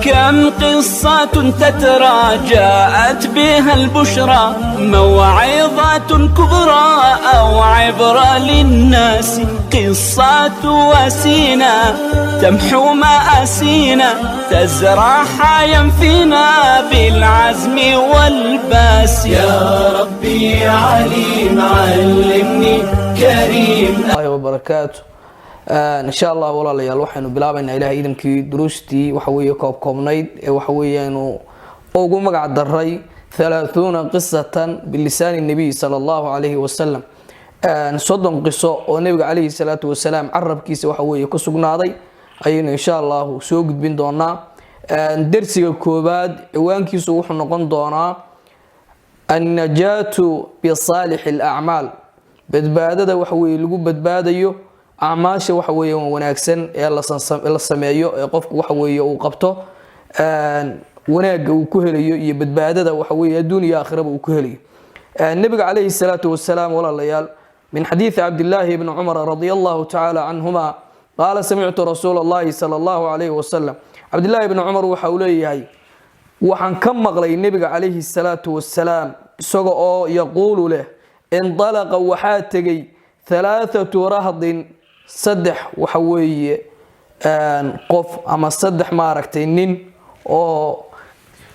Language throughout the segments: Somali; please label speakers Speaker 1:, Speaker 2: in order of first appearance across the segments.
Speaker 1: كم قصة تترى جاءت بها البشرى موعظة كبرى أو عبرة للناس قصة وسينا تمحو مآسينا تزرع حيا فينا بالعزم والباس يا ربي عليم علمني كريم
Speaker 2: الله وبركاته إن شاء الله والله ليال وحنا بلابنا إلى إذنكي دروستي وحوي كوبنايد وحوي إنه أوجو مقعد الرأي 30 قصة باللسان النبي صلى الله عليه وسلم صدن قصة والنبي عليه الصلاة والسلام عرب كيس وحوي كوسقناday أينا إن شاء الله سوق بين دونا درس كوباد وان كيس وحنا نقول دونا النجاة بصالح الأعمال بدبادة وحوي لجو بدباديو أعماشا وحوي وناكسن يلا سمايو قف وحوي وقبته وناج وكهلي يبدبادة وحوي الدنيا آخرة وكهلي النبي عليه الصلاة والسلام ولا ليال من حديث عبد الله بن عمر رضي الله تعالى عنهما قال سمعت رسول الله صلى الله عليه وسلم عبد الله بن عمر وحوليه وحن كم مغلي النبي عليه الصلاة والسلام سوق يقول له انطلق وحاتجي 3 رهض صدح وحوي قف أما صدح ماركتين أو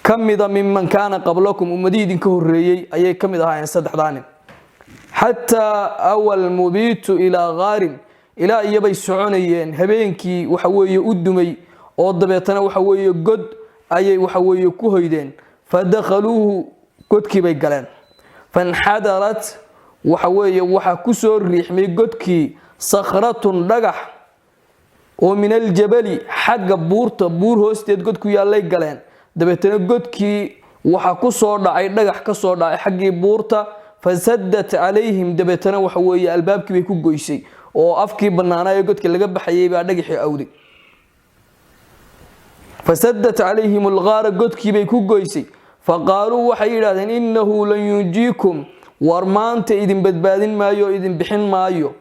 Speaker 2: كم إذا ممن كان قبلكم أمديد كهريي أي كم إذا هاي صدح دانين حتى أول مبيت إلى غار إلى يبي سعونيين هبينكي وحوي أدمي أو ضبيتنا وحوي قد أي وحوي كهيدين فدخلوه قد كي بيقلان فانحدرت وحوي وحكسر ريحمي قد كي صخرة رجح ومن الجبل حق بور هوستيد قد كي يالله قلان دبيتنا قد كي وحكسر دعي رجح كسر دعي حقي بورتا فسدت عليهم دبيتنا وحوي الباب كي بيكون جويسي أو أفكي بنانا يقد كي لجب حيي بعد رجح أودي فسدت عليهم الغار قد كي بيكون جويسي فقالوا وحيرا إنه لن ينجيكم ورمانت إذن بدبادين مايو إذن بحن مايو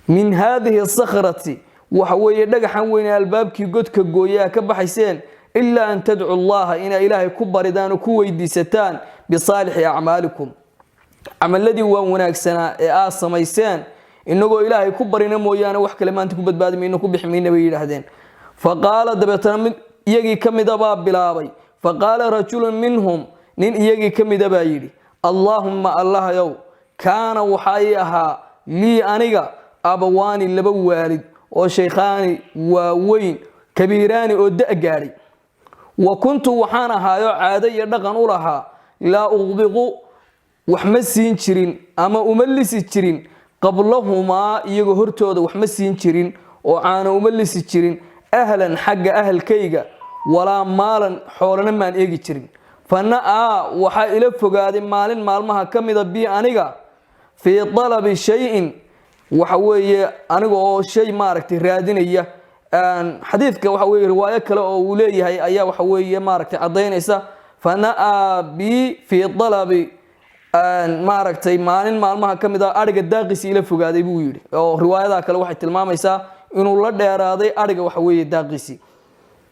Speaker 2: من هذه الصخرة وحوي دغحا وين الباب كي قد كغويا كبخيسين إلا أن تدعوا الله إن إلهي كبر دان كويديستان بصالح أعمالكم عمل الذي هو وناكسن سميسان إنه إلهي كبرنا مويانا وح كلمات كبدباد منه كبحمين نبي يراهدين فقال دبتنا يجي كم دباب بلابي فقال رجل منهم نين يجي كم دبايري اللهم الله يو كان وحيها لي أنيقا أبواني لبوالد وشيخاني ووين كبيراني ودأقاري وكنت وحانا هايو عادي دقن لها لا أغبق وحمسين شرين أما أملس شرين قبلهما يغهرتود وحمسين شرين وعانا أملس شرين أهلا حق أهل كيغا ولا مالا حولنا من إيجي شرين فأنا وحا إلى فقاد مالمها كم بي أنيقا في طلب شيء وحوي أنيقا شيء ماركتي رادينية حديثك وحوي رواية كلا أوليه هي أيا وحوي ماركتي عضينيسا فأنا بي في طلب ماركتي مالمها كم أرجع داقسي إلى فقاد بويري أو رواية كلا واحد تلماميسا إنه الله ديرادي أرجع وحوي داقسي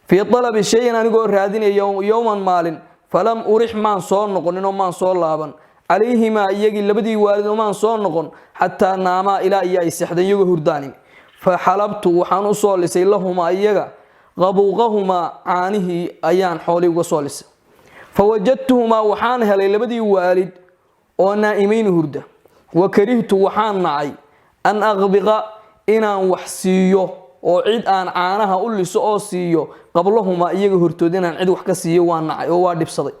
Speaker 2: في طلب شيء أنيقا رادينية يوما مالين فلم أريح مان صور نقول إنه مان صور لابن عليهما يجي لبدي والد مان صور نقول حتى ناما إلى إياه سحدا يجي هرداني فحلبت وحن صور لسي لهما إياه غبوغهما عنه أيان حولي وصولس فوجدتهما وحان هلي لبدي والد ونائمين هرده وكرهت وحان معي أن أغبغ إنا وحسيو وعيد أن عانها أقول لي سؤاسيو قبلهما إيجا هرتودين أن عيد وحكا سيو وانعي ووادب صدي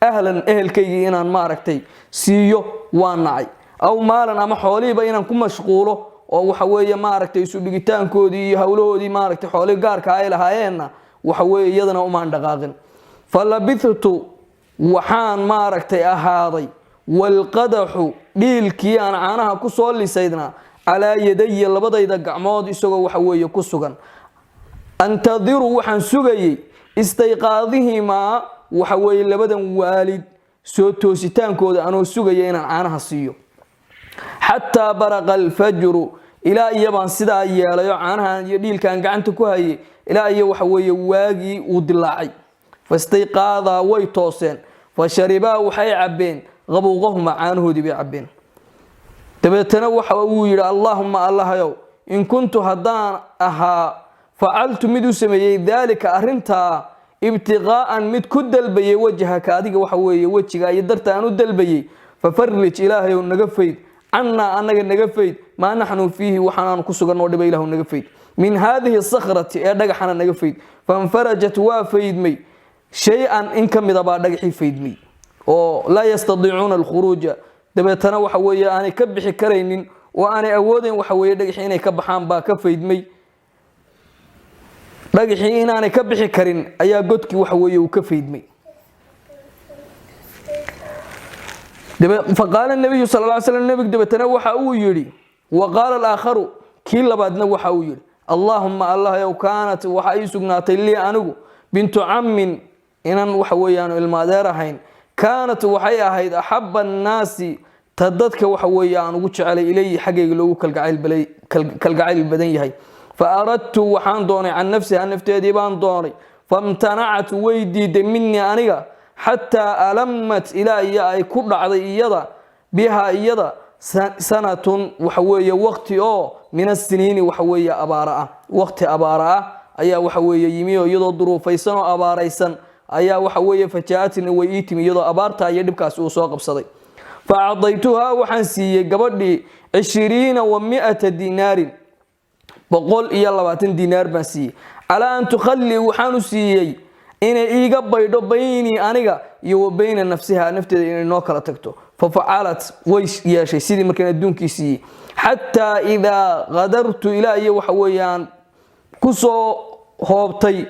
Speaker 2: أهلا أهل كي إنان ماركتي سيو وانعي أو مالا أما حولي بينان كم مشغوله وحوية ماركتي سودقتان كودي هولو دي ماركتي حولي قارك عائلة هاينا وحوية يدنا ومان دقاقن فلبثت وحان ماركتي أهاضي والقدح ديلكي أن عانها كسول لي سيدنا على يدي لبضيدا قعمود isagoo waxa weeye ku sugan antadiru waxaan sugayay istayqaadihima waxa weeye labadan waalid soo toositaankooda anoo sugayay inaan caanaha siiyo hatta baraqa al-fajr ila iyabaan sidaa yeelayo caanahan iyo dhiilkan gacanta ku hayay ila iyo waxa weeye waagi uu dilaacay fastayqaadaa way tooseen fasharibaa waxay cabbeen qabuuqahuma caanahoodii bay cabbeen dabeetana waxa uu yidhi allaahumma allahayow in kuntu haddaan ahaa facaltu mid u sameeyey daalika arrintaa ibtiqaa'an mid ku dalbayay wajhaka adiga waxa weeye wejiga iyo darta aan u dalbayay fafarrij ilaahayow naga fayd cannaa annaga naga fayd maa naxnu fiihi waxaanaanu ku suganoo dhiba ilaahu naga fayd min haadihi sakhrati ee dhagaxana naga fayd fanfarajat waa faydmay shay-an in ka mida baa dhagaxii faydmay oo laa yastadiicuuna alkhuruuja dabeetana waxa weeye aanay ka bixi karaynin oo aanay awoodayn waxa weeye dhagaxii inay ka baxaan baa ka faydmay dhagaxii inaanay ka bixi karin ayaa godkii waxa weeye uu ka faydmay faqaala nabiyu sal lla slam nebigu dabeetana waxa uu yidhi wa qaala alaakharu kii labaadna waxa uu yidhi allaahumma allahayow kaanat waxa ii sugnaatay lii anigu bintu cammin inan waxa weeyaanu ilmaadeer ahayn kaanat waxay ahayd axabba annaasi ta dadka waxa weeye aan ugu jecelay ilayhi xaggayga loogu kalgacayl badan yahay fa aradtu waxaan doonay can nafsiha nafteedii baan doonay famtanacat way diiday minii aniga xataa alamat ilaa iyo ay ku dhacday iyada bihaa iyada sanatun waxa weeye waqti oo min asiniini waxa weeye abaara ah waqti abaara ah ayaa waxa weeye yimi oo iyadoo duruufaysan oo abaaraysan ayaa waxa weeye fajaaatni way ii timi iyadoo abaarta iyo dhibkaasi uu soo qabsaday fa acdaytuhaa waxaan siiyey gabadhii 20 wa 100 dinaarin 120 dinaar baan siiyey calaa an tukhallii waxaanu siiyey inay iiga baydho baynii aniga iyo wa bayna nafsiha nafteeda inay noo kala tagto fafacalat way yeeshay sidii markaan adduunkii siiyey xataa idaa qadartu ilaa iyo waxa weeyaan ku soo hoobtay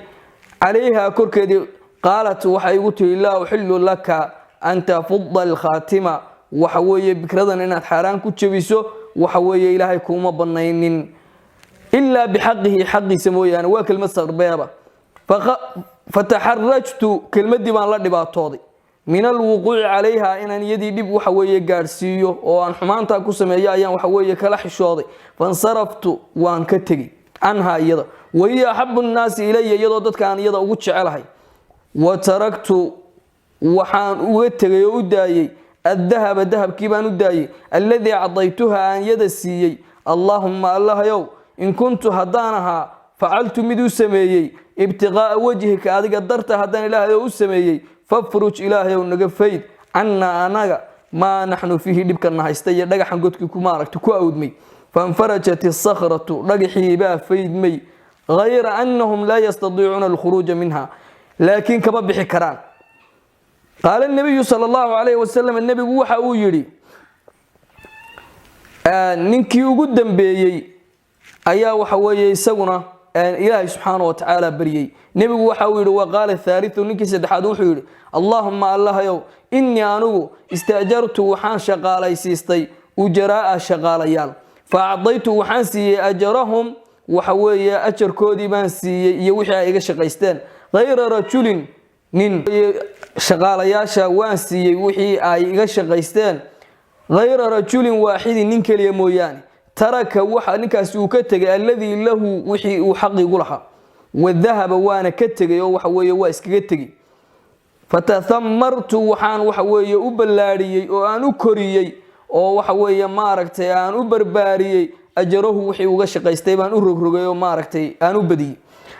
Speaker 2: calayha korkeedii qaalat waxay igu tiri laa uxillu laka an tafudda alkhaatima waxa weeye bikradan inaad xaaraan ku jabiso waxa weeye ilaahay kuuma banaynin ilaa bixaqihi xaqiisa mooyaane waa kelmad sarbeeba fataxarajtu kelmadii baan la dhibaatooday min alwuquuci calayha inaan iyadii dhib waxa weeye gaadhsiiyo oo aan xumaantaa ku sameeyo ayaan waxa weeye kala xishooday fansaraftu waan ka tegey canhaa iyada wahiya axabu nnaasi ilaya iyadoo dadka aan iyada ugu jecelahay wa taraktu waxaan uga tegay oo u daayey addahaba dahabkii baan u daayey alladii cadaytuha aan yada siiyey allaahumma allahayow in kuntu haddaan ahaa facaltu mid u sameeyey ibtiqaa'a wajhika adiga darta haddaan ilaahayow u sameeyey fafruj ilaahayow naga fayd cannaa anaga maa naxnu fiihi dhibkana haysta iyo dhagaxan godkii ku maaragta ku awdmay fanfarajat isakhratu dhagaxii baa faydmay hayra annahum laa yastadiicuuna alkhuruuja minha laakiin kama bixi karaan qaala nabiyu sal allahu calayhi wasalam nebigu waxa uu yidhi ninkii ugu dambeeyey ayaa waxa weeye isaguna ilaahay subxaana wa tacaala baryey nebigu waxa uu yidhi waqaala thaalithu ninkii saddexaad wuxuu yidhi allaahumma allahayow innii anigu istaajartu waxaan shaqaalaysiistay ujaraa'a shaqaalayaal fa acdaytu waxaan siiyey ajarahum waxa weeye ajarkoodii baan siiyey iyo wixii ay iga shaqaysteen hayra rajulin nin shaqaalayaasha waan siiyey wixii ay iga shaqaysteen hayra rajulin waaxidin nin keliya mooyaane taraka waxa ninkaasi uu ka tegay alladii lahu wixii uu xaqiigu lahaa wadahaba waana ka tegay oo waxa weeye waa iskaga tegey fatathamartu waxaan waxa weeye u ballaadhiyey oo aan u koriyey oo waxa weeye maaragtay aan u barbaariyey ajarahu wixii uga shaqaystay baan u rogrogay oo maaragtay aan u badiyey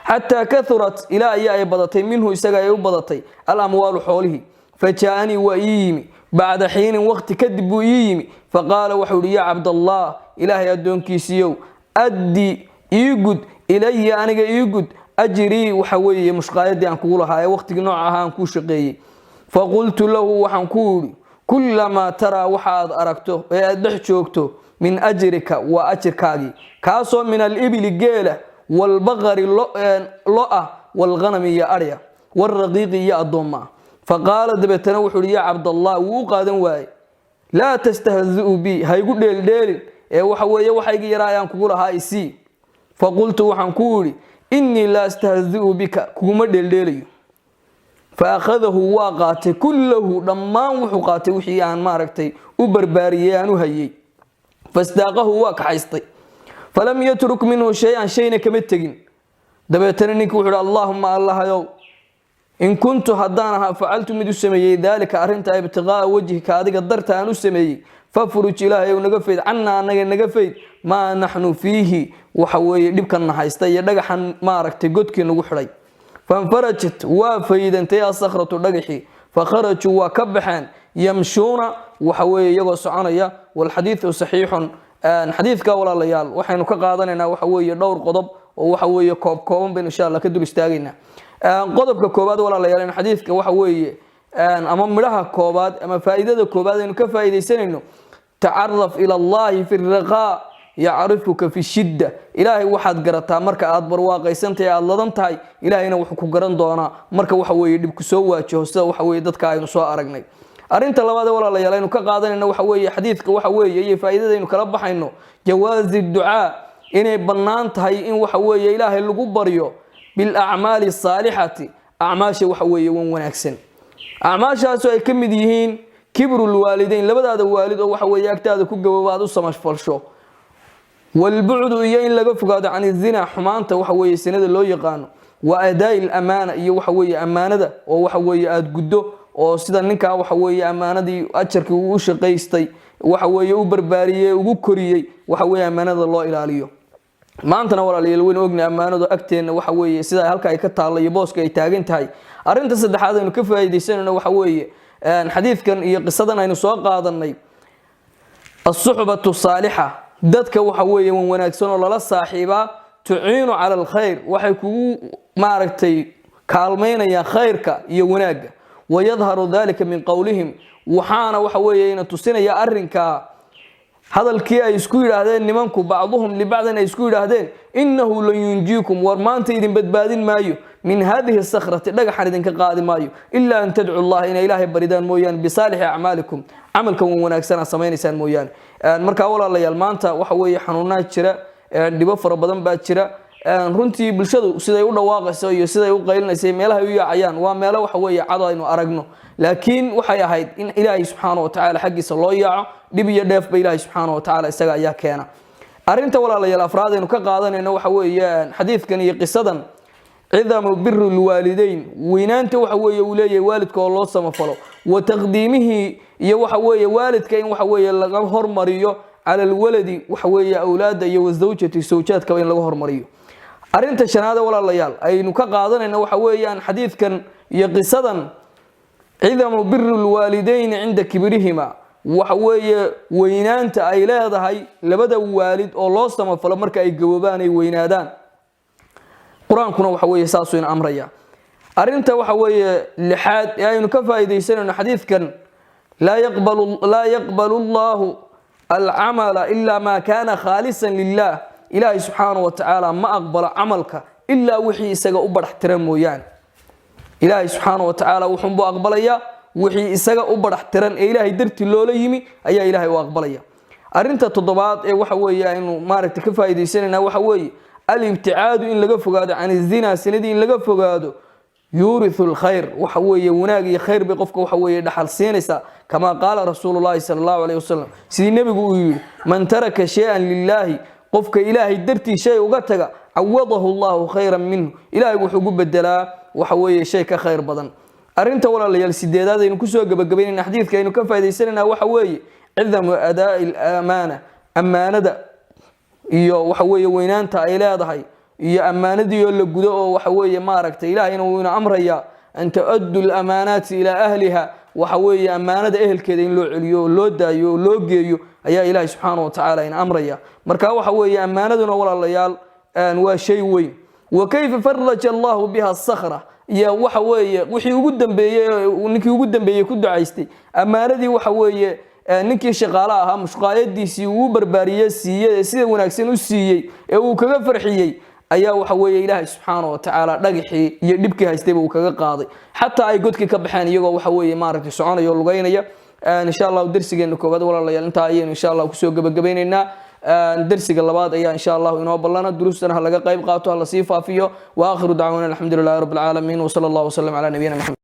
Speaker 2: xataa kathurat ilaa iyo ay badatay minhu isaga ay u badatay alamwaalu xoolihii fajaa'anii waa ii yimi bacda xiinin waqti kadib buu ii yimi faqaala waxau ihi yaa cabdallah ilaahay addoonkiisiiyow addi ii gud ilaya aniga ii gud ajrii waxa weeye mushqaayadii aan kugu lahaa ee waqtigii nooca ahaa aan kuu shaqeeyey faqultu lahu waxaan ku idhi kullamaa taraa waxaad aragto ee aad dhex joogto min ajrika waa ajirkaagii kaasoo min alibili geela walbaqari lo-ah walghanami iyo arya walraqiiqi iyo addoommaa faqaala dabeetana wuxuu ihi yaa cabdallah wuu u qaadan waaye laa tastahzi'u bi haygu dheeldheelin ee waxa weeye waxaygii yaraa ayaan kugu lahaa isii faqultu waxaan ku idhi innii laa astahzi'u bika kuguma dheeldheelayo faakhadahu waa qaatay kullahu dhammaan wuxuu qaatay wixii aan maaragtay u barbaariyey aan u hayey fastaaqahu waa kaxaystay falam yatruk minhu shay-an shayna kama tegin dabeetana ninkii wuxuu ihi allaahumma allahayow إن كنت هدانها فعلت مد سميي ذلك أرنت ابتغاء وجهك هذه قدرت أن سميي ففرج إلهي ونقفيد عنا أنك نقفيد ما نحن فيه وحوي دبكا نحيستي دقحا ما ركت قدك نقحري فانفرجت وافيدا تي الصخرة دقحي فخرجوا وكبحان يمشون وحوي يقو سعانيا والحديث صحيح حديث كاولا ليال وحين كقادنا وحوي دور قضب وحوي كوب بين إن شاء الله كدو استاغينا قضبك كوباد ولا ليال حديثك وحوي أمام لها كوباد أما فائدة كوباد إنه كفائدة سنة تعرف إلى الله في الرخاء يعرفك في الشدة إلهي واحد قرأتها مركا أدبر واقعي سنتي الله دنتهاي إلهي نوحكو قرن دونا مركا وحوي يدبك سوا جهستا وحوي ددك أينو سوا أرقني أرنت لبada ولا ليال إنه كقادنا إنه وحوي حديثك وحوي أي فائدة إنه كربح إنه جواز الدعاء إنه بنانتهاي إن وحوي إلهي اللي قبريو بالأعمال الصالحة أعماش وحوي ونكسن أعماشها سوى كم ديهين كبر الوالدين لبدا هذا والد أو وحوي يكتاد كوجا وبعض السماش فلشو والبعد يين لقفقاد عن الزنا حمانته وحوي السنة اللي يقانو وأداء الأمانة وحوي أمانة ده وحوي أدقده وسيدا نكا وحوي أمانة دي أشرك وشقيستي وحوي وبربارية وكورية وحوي أمانة الله إلى عليه ما أنتنا ولا ليلوين وجن أمانة أكتين وحوي سيدا هلك يكتر الله يبوس كي تاجين تاي أرنت صدق هذا إنه كيف يدي سنة وحوي حديث كان قصتنا إنه سواق هذا النيب الصحبة الصالحة دتك وحوي وناكسون الله الصاحبة تعين على الخير وحكو معركتي كالمين يا خيرك يا وناج ويظهر ذلك من قولهم وحانا وحوي إن تسنى يا أرنك هذا الكيا يسكوي هذين نمانكم بعضهم لبعضنا يسكوي هذين إنه لن ينجيكم ورمان تيدين بدبادين مايو من هذه الصخرة لقى حردين كقاعد مايو إلا أن تدعوا الله إن إله بردان مويان بصالح أعمالكم عملكم وناكسنا سمين سان مويان مركا ولا الله يلمانتا وحوي حنونات شراء دبفر بدن باد شراء runtii bulshadu siday u dhawaaqayso iyo siday u qaylinayso meelaha u yaacayaan waa meelo waxa weeye cad aynu aragno laakiin waxay ahayd in Ilaahay subhanahu wa ta'ala xaqiisa loo yaaco dib iyo dheef bay Ilaahay subhanahu wa ta'ala isaga ayaa keena arinta walaalayaal afraadaynu ka qaadanayno waxa weeyaan xadiidkan iyo qisadan ciidamu birrul waalidayn weynaanta waxa weeye uu leeyahay waalidka oo loo samafalo wa taqdiimihi iyo waxa weeye waalidka in waxa weeye laga hormariyo على الولد وحوي أولاده يوزوجتي زوجاتك وين له هرمريو أرنت شنادة ولا ليال أي نكقاضنا إنه حوي عن حديث كان يقصدا عدم بر الوالدين عند كبرهما وحوي وينانت أيلاده هاي لبدا والد الله سما فلمرك أي جوابان وينادان قرآن كنا وحوي ساسوين أمريا أرنت وحوي لحاد يعني نكفى إذا يسألنا حديث كان لا يقبل الله العمل إلا ما كان خالصا لله إلهي سبحانه وتعالى ما أقبل عملك إلا وحي إساق أبر احترام ويان إلهي سبحانه وتعالى وحنبو أقبليا وحي إساق أبر احترام إلهي درت اللوليمي أي إلهي وأقبليا أرنت التضباط وحوي إنه مارك تكفى إذا سننا وحوي الابتعاد إن لقفوا قادة عن الزنا سندي إن لقفوا قادة يورث الخير وحوي وناقي خير بقفك وحوي دحل سينسا كما قال رسول الله صلى الله عليه وسلم سيدي النبي يقول من ترك شيئا لله قفك إلهي درتي شيء وقتك عوضه الله خيرا منه إلهي وحقوب الدلاء وحوي شيء كخير بدن أرنت ولا ليال سيدي هذا إنه كسوة قبل حديث كأنه كفى إذا سننا وحوي عظم أداء الأمانة أمانة إيو وحوي وينانتا إلى هاي iyo amaanadii oo la gudo oo waxa weeye ma aragtay Ilaahayna uu ina amraya an ta'addu al-amaanati ila ahliha waxa weeye amaanada ehelkeeda in loo celiyo loo daayo loo geeyo ayaa Ilaahay subhanahu wa ta'ala ina amraya marka waxa weeye amaanaduna walaalayaal waa shay weyn wa kayfa farraja Allahu biha as-sakhra ya waxa weeye wixii ugu dambeeyay ku ducaystay amaanadii waxa weeye ninkii shaqaalaha ahaa mushqaayadiisii uu barbaariyay siiyay sida wanaagsan u siiyay ee uu kaga farxiyay ayaa waxa weeye Ilaahay subhanahu wa ta'ala dhagixii iyo dibkii haystay uu kaga qaaday hatta ay godkii ka baxeen iyagoo waxa weeye maaragtay soconayo lugaynaya insha Allah darsigeena koobaad walaalayaal inta ayeen insha Allah ku soo gabagabeynayna darsiga labaad ayaa insha Allah inoo ballana duruustana laga qayb qaato la sii faafiyo wa aakhiru da'wana alhamdulillahi rabbil alamin wa sallallahu wa sallam ala nabiyyina Muhammad